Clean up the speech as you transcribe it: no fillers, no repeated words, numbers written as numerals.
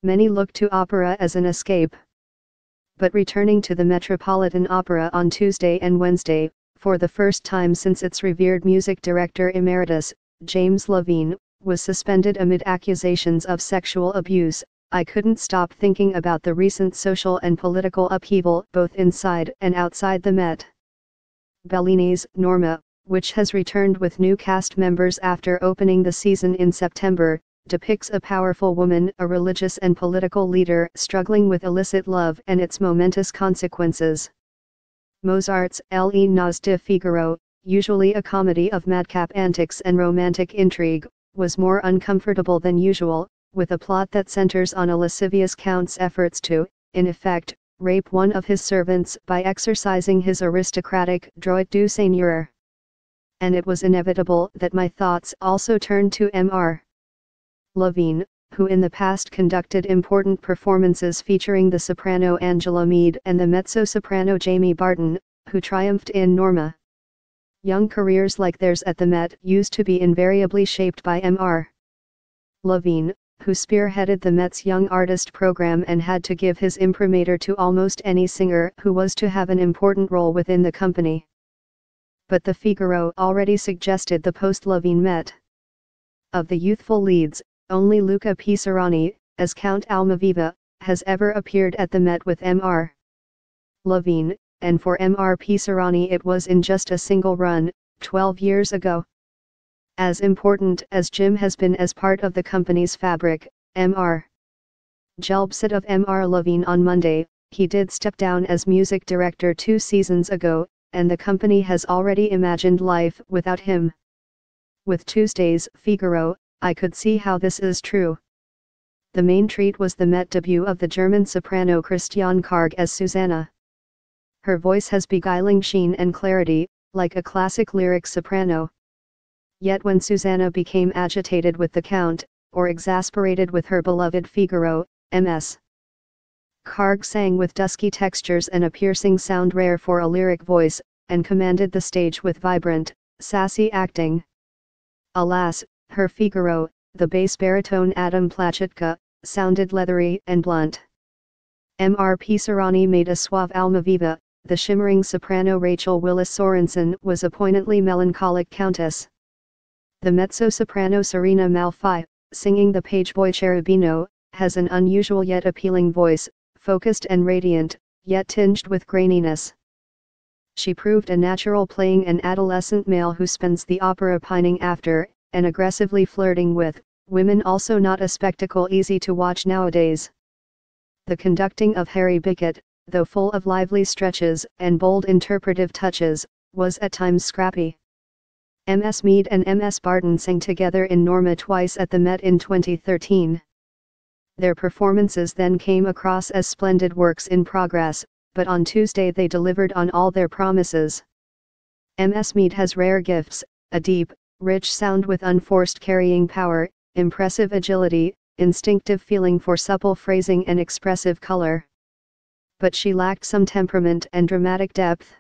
Many look to opera as an escape. But returning to the Metropolitan Opera on Tuesday and Wednesday, for the first time since its revered music director emeritus, James Levine, was suspended amid accusations of sexual abuse, I couldn't stop thinking about the recent social and political upheaval both inside and outside the Met. Bellini's Norma, which has returned with new cast members after opening the season in September, depicts a powerful woman, a religious and political leader struggling with illicit love and its momentous consequences. Mozart's Les Noces de Figaro, usually a comedy of madcap antics and romantic intrigue, was more uncomfortable than usual, with a plot that centers on a lascivious count's efforts to, in effect, rape one of his servants by exercising his aristocratic droit du seigneur. And it was inevitable that my thoughts also turned to Mr. Levine, who in the past conducted important performances featuring the soprano Angela Meade and the mezzo-soprano Jamie Barton, who triumphed in Norma. Young careers like theirs at the Met used to be invariably shaped by Mr. Levine, who spearheaded the Met's Young Artist program and had to give his imprimatur to almost any singer who was to have an important role within the company. But the Figaro already suggested the post-Levine Met. Of the youthful leads, only Luca Pisarani, as Count Almaviva, has ever appeared at the Met with Mr. Levine, and for Mr. Pisarani it was in just a single run, 12 years ago. As important as Jim has been as part of the company's fabric, Mr. Gelb said of Mr. Levine on Monday, he did step down as music director 2 seasons ago, and the company has already imagined life without him. With Tuesday's Figaro, I could see how this is true. The main treat was the Met debut of the German soprano Christiane Karg as Susanna. Her voice has beguiling sheen and clarity, like a classic lyric soprano. Yet when Susanna became agitated with the Count, or exasperated with her beloved Figaro, Ms. Karg sang with dusky textures and a piercing sound rare for a lyric voice, and commanded the stage with vibrant, sassy acting. Alas, her Figaro, the bass baritone Adam Plachitka, sounded leathery and blunt. Mr. Pisarani made a suave Almaviva, the shimmering soprano Rachel Willis Sorensen was a poignantly melancholic countess. The mezzo-soprano Serena Malfi, singing the page boy Cherubino, has an unusual yet appealing voice, focused and radiant, yet tinged with graininess. She proved a natural playing an adolescent male who spends the opera pining after, and aggressively flirting with, women, also not a spectacle easy to watch nowadays. The conducting of Harry Bickett, though full of lively stretches and bold interpretive touches, was at times scrappy. Ms. Meade and Ms. Barton sang together in Norma twice at the Met in 2013. Their performances then came across as splendid works in progress, but on Tuesday they delivered on all their promises. Ms. Meade has rare gifts, a deep, rich sound with unforced carrying power, impressive agility, instinctive feeling for supple phrasing and expressive color. But she lacked some temperament and dramatic depth.